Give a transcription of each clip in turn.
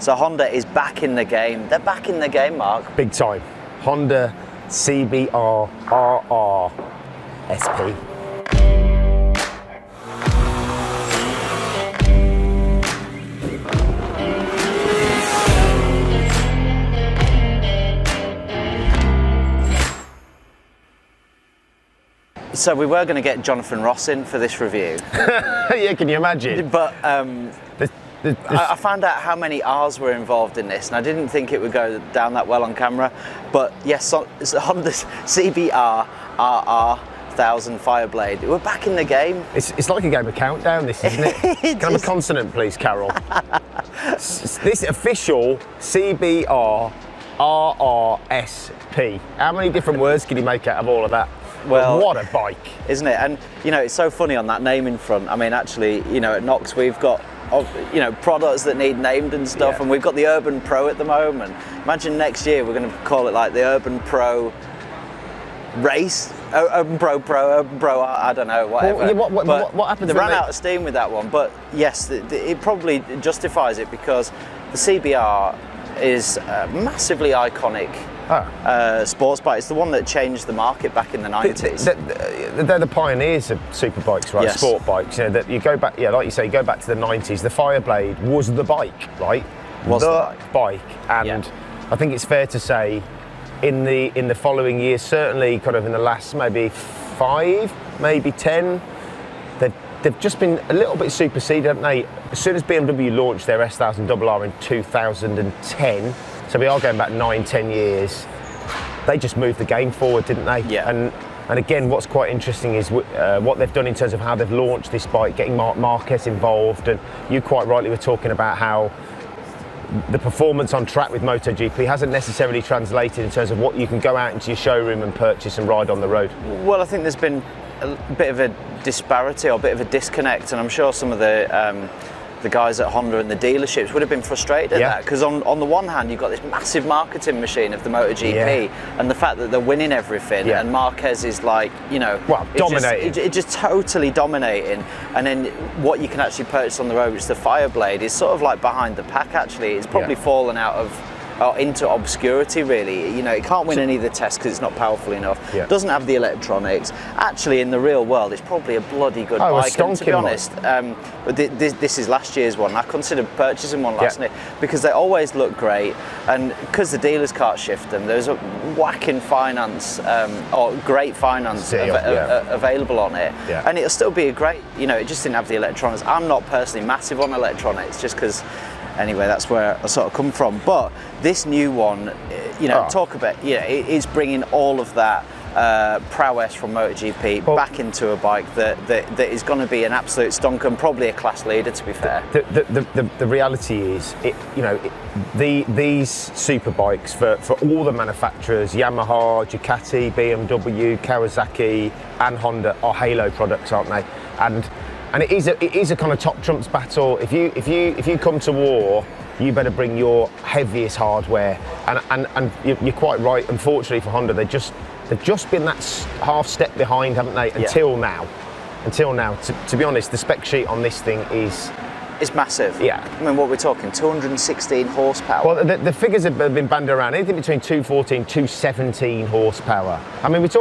So Honda is back in the game. They're back in the game, Mark. Big time. Honda CBR1000rr SP. So we were going to get Jonathan Ross in for this review. Yeah, can you imagine? But I found out how many R's were involved in this, and I didn't think it would go down that well on camera. But yes, so it's Honda's CBR1000rr Fireblade. We're back in the game. It's like a game of countdown, this, isn't it? Can I have a consonant, please, Carol? This official CBR1000rr SP. How many different words can you make out of all of that? Well, what a bike, isn't it? And you know, it's so funny on that naming front. I mean, actually, you know, at Knox we've got, you know, products that need named and stuff, and we've got the Urban Pro at the moment. Imagine next year we're going to call it like the Urban Pro Race, Urban Pro, I don't know, whatever. Well, yeah, what happens? They ran out of steam with that one, but yes, it probably justifies it because the CBR is massively iconic. Sports bike. It's the one that changed the market back in the 90s. They're the pioneers of super bikes, right? Yes. Sport bikes. You know, that you go back, yeah, like you say, you go back to the 90s. The Fireblade was the bike, right? Was the bike. And I think it's fair to say, in the following years, certainly kind of in the last maybe 5, maybe 10, they've just been a little bit superseded, haven't they? As soon as BMW launched their S1000rr in 2010. So we are going back 9-10 years. They just moved the game forward, didn't they? Yeah. And again, what's quite interesting is what they've done in terms of how they've launched this bike, getting Marquez involved. And you quite rightly were talking about how the performance on track with MotoGP hasn't necessarily translated in terms of what you can go out into your showroom and purchase and ride on the road. Well, I think there's been a bit of a disparity or a bit of a disconnect, and I'm sure some of the guys at Honda and the dealerships would have been frustrated at that, because on the one hand you've got this massive marketing machine of the MotoGP and the fact that they're winning everything, and Marquez is like, you know, dominating. It's just totally dominating, and then what you can actually purchase on the road, which is the Fireblade, is sort of like behind the pack. Actually, it's probably fallen out of into obscurity, really. You know, it can't win any of the tests because it's not powerful enough. Doesn't have the electronics. Actually, in the real world, it's probably a bloody good bike. And to be honest, but this is last year's one. I considered purchasing one last year because they always look great, and because the dealers can't shift them, there's a whacking finance or great finance available on it, and it'll still be a great. You know, it just didn't have the electronics. I'm not personally massive on electronics, just because. Anyway, that's where I sort of come from. But this new one, you know, talk about, it is bringing all of that prowess from MotoGP back into a bike that is going to be an absolute stonker and probably a class leader, to be fair. The reality is, these super bikes for all the manufacturers, Yamaha, Ducati, BMW, Kawasaki, and Honda, are halo products, aren't they? And it is a kind of top trumps battle. If you come to war, you better bring your heaviest hardware. And you're quite right. Unfortunately for Honda, they've just been that half step behind, haven't they? Until now. To be honest, the spec sheet on this thing is. It's massive. Yeah. I mean, what we're talking, 216 horsepower. Well, the figures have been banded around, anything between 214, 217 horsepower. I mean, we've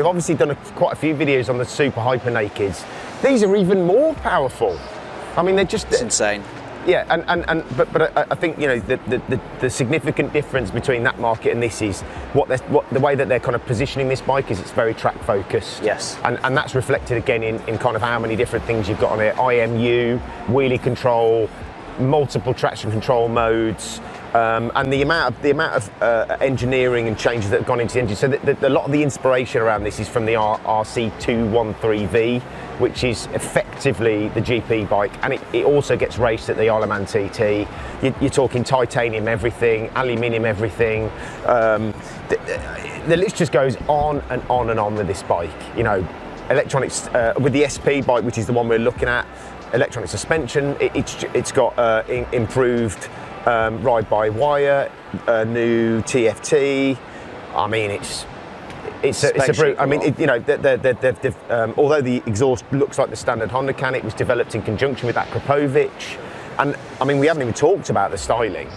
obviously done quite a few videos on the super hyper nakeds. These are even more powerful. I mean, they're just... It's insane. Yeah, but I think, you know, the significant difference between that market and this is the way that they're kind of positioning this bike is it's very track focused. Yes. And that's reflected again in kind of how many different things you've got on it. IMU, wheelie control, multiple traction control modes, and the amount of engineering and changes that have gone into the engine. So a lot of the inspiration around this is from the RC213V, which is effectively the GP bike, and it also gets raced at the Isle of Man TT. You're talking titanium everything, aluminium everything. The list just goes on and on and on with this bike. You know, electronics with the SP bike, which is the one we're looking at. Electronic suspension. It's got improved ride-by-wire, new TFT. I mean, it's a brute. I mean, although the exhaust looks like the standard Honda can, it was developed in conjunction with Akrapovic. And I mean, we haven't even talked about the styling.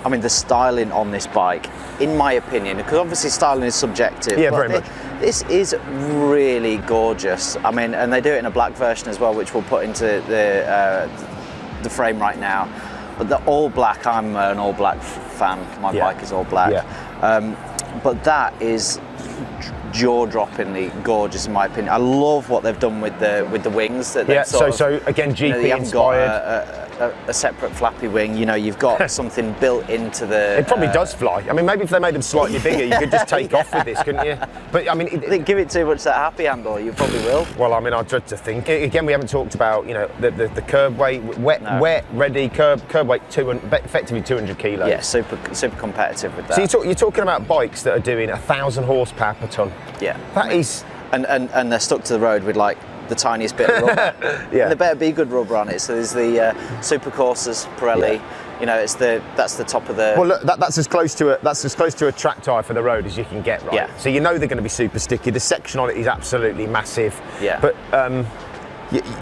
I mean, the styling on this bike, in my opinion, because obviously styling is subjective. Yeah, but very much. This is really gorgeous. I mean, and they do it in a black version as well, which we'll put into the frame right now. But the all black, I'm an all black fan. My bike is all black. Yeah. But that is jaw-droppingly gorgeous in my opinion. I love what they've done with the wings. That so again, GP inspired. A separate flappy wing, you know, you've got something built into the... It probably does fly. I mean, maybe if they made them slightly bigger, you could just take off with this, couldn't you? But I mean... I think give it too much that happy handle, you probably will. Well, I mean, I dread to think. Again, we haven't talked about, you know, the curb weight, wet, ready, curb weight, effectively 200 kilos. Yeah, super competitive with that. So you're talking about bikes that are doing 1,000 horsepower per ton. Yeah. That is... And they're stuck to the road with like the tiniest bit of rubber. Yeah. And there better be good rubber on it. So there's the Super Corsas Pirelli. Yeah. You know, that's the top of the. Well, look, that's as close to a track tyre for the road as you can get, right? Yeah. So you know they're going to be super sticky. The section on it is absolutely massive. Yeah. But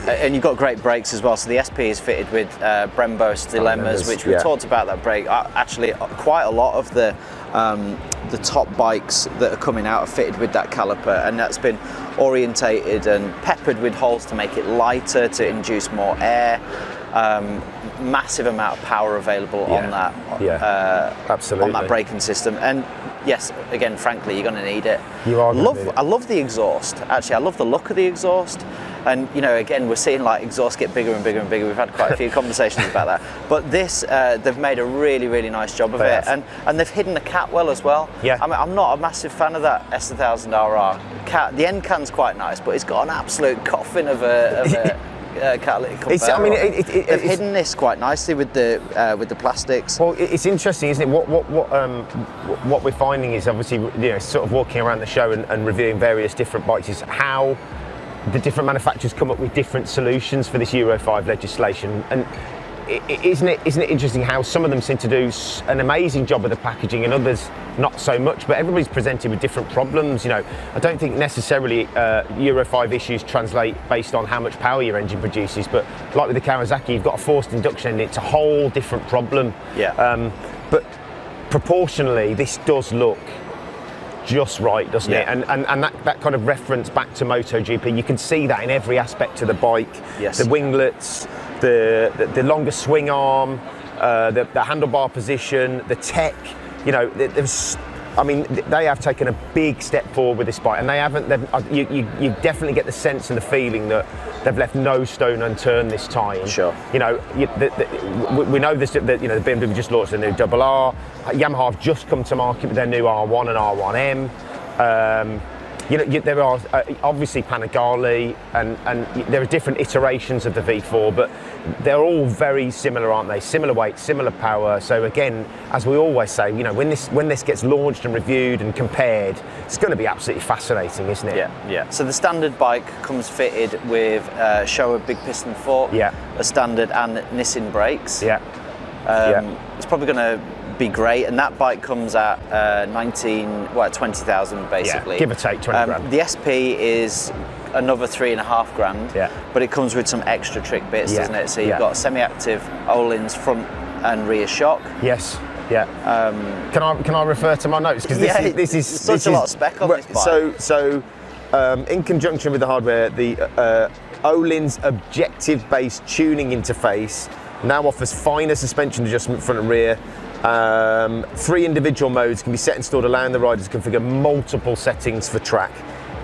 and you've got great brakes as well. So the SP is fitted with Brembo Stylemas, which we've talked about that brake. Actually, quite a lot of the top bikes that are coming out are fitted with that caliper, and that's been orientated and peppered with holes to make it lighter, to induce more air. Massive amount of power available on that. Absolutely. On that braking system, and yes, again, frankly, you're going to need it. You are. I love the exhaust. Actually, I love the look of the exhaust. And you know, again, we're seeing like exhaust get bigger and bigger and bigger. We've had quite a few conversations about that. But this, they've made a really, really nice job of it, and they've hidden the cat well as well. Yeah. I mean, I'm not a massive fan of that S1000rr cat. The end can's quite nice, but it's got an absolute coffin of a catalytic converter. They've hidden this quite nicely with the plastics. Well, it's interesting, isn't it? What we're finding is obviously, you know, sort of walking around the show and reviewing various different bikes, is how the different manufacturers come up with different solutions for this Euro 5 legislation. And isn't it interesting how some of them seem to do an amazing job of the packaging and others not so much, but everybody's presented with different problems. You know, I don't think necessarily Euro 5 issues translate based on how much power your engine produces, but like with the Kawasaki, you've got a forced induction engine, it's a whole different problem. Yeah. But proportionally, this does look just right, doesn't it? And that kind of reference back to MotoGP, you can see that in every aspect of the bike. Yes. The winglets, the longer swing arm, the handlebar position, the tech. You know, they have taken a big step forward with this bike, and you definitely get the sense and the feeling that they've left no stone unturned this time. Sure. You know, we know this. That, you know, the BMW just launched the new RR. Yamaha have just come to market with their new R1 and R1M. You know, there are obviously Panigale, and there are different iterations of the V4, but they're all very similar, aren't they? Similar weight, similar power. So again, as we always say, you know, when this gets launched and reviewed and compared, it's going to be absolutely fascinating, isn't it? Yeah. So the standard bike comes fitted with Showa big piston fork, a standard and Nissin brakes. It's probably going to be great, and that bike comes at 20,000 basically. Yeah, give or take 20 grand. The SP is another 3.5 grand. Yeah. But it comes with some extra trick bits, doesn't it? So you've got a semi-active Ohlins front and rear shock. Yes. Yeah. Can I refer to my notes, because this is such a lot of spec on this bike. So in conjunction with the hardware, the Ohlins objective-based tuning interface now offers finer suspension adjustment front and rear. 3 individual modes can be set and stored, allowing the riders to configure multiple settings for track,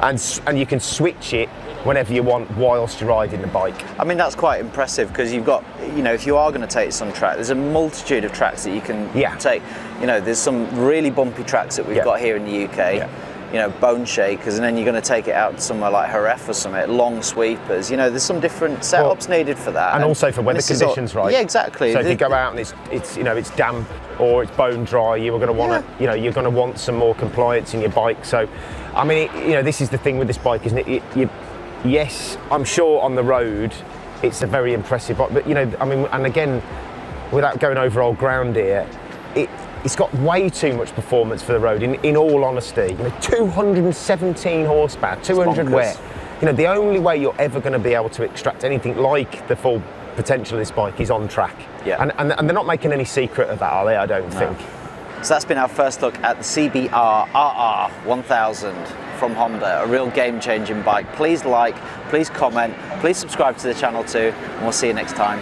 and you can switch it whenever you want whilst you're riding the bike. I mean, that's quite impressive, because you've got, you know, if you are going to take some track, there's a multitude of tracks that you can take. You know, there's some really bumpy tracks that we've got here in the UK. You know, bone shakers, and then you're going to take it out to somewhere like Jerez or something, long sweepers. You know, there's some different setups needed for that, and also for weather conditions, right? Yeah, exactly. So if you go out and it's you know, it's damp or it's bone dry, you are going to want to, you know, you're going to want some more compliance in your bike. So, I mean, you know, this is the thing with this bike, isn't it? Yes, I'm sure on the road it's a very impressive bike, but you know, I mean, and again, without going over old ground here, it's got way too much performance for the road, in all honesty. You know, 217 horsepower, 200 wet. You know, the only way you're ever going to be able to extract anything like the full potential of this bike is on track. Yeah. And they're not making any secret of that, are they? I don't think. So that's been our first look at the CBR 1000 from Honda, a real game-changing bike. Please like, please comment, please subscribe to the channel too, and we'll see you next time.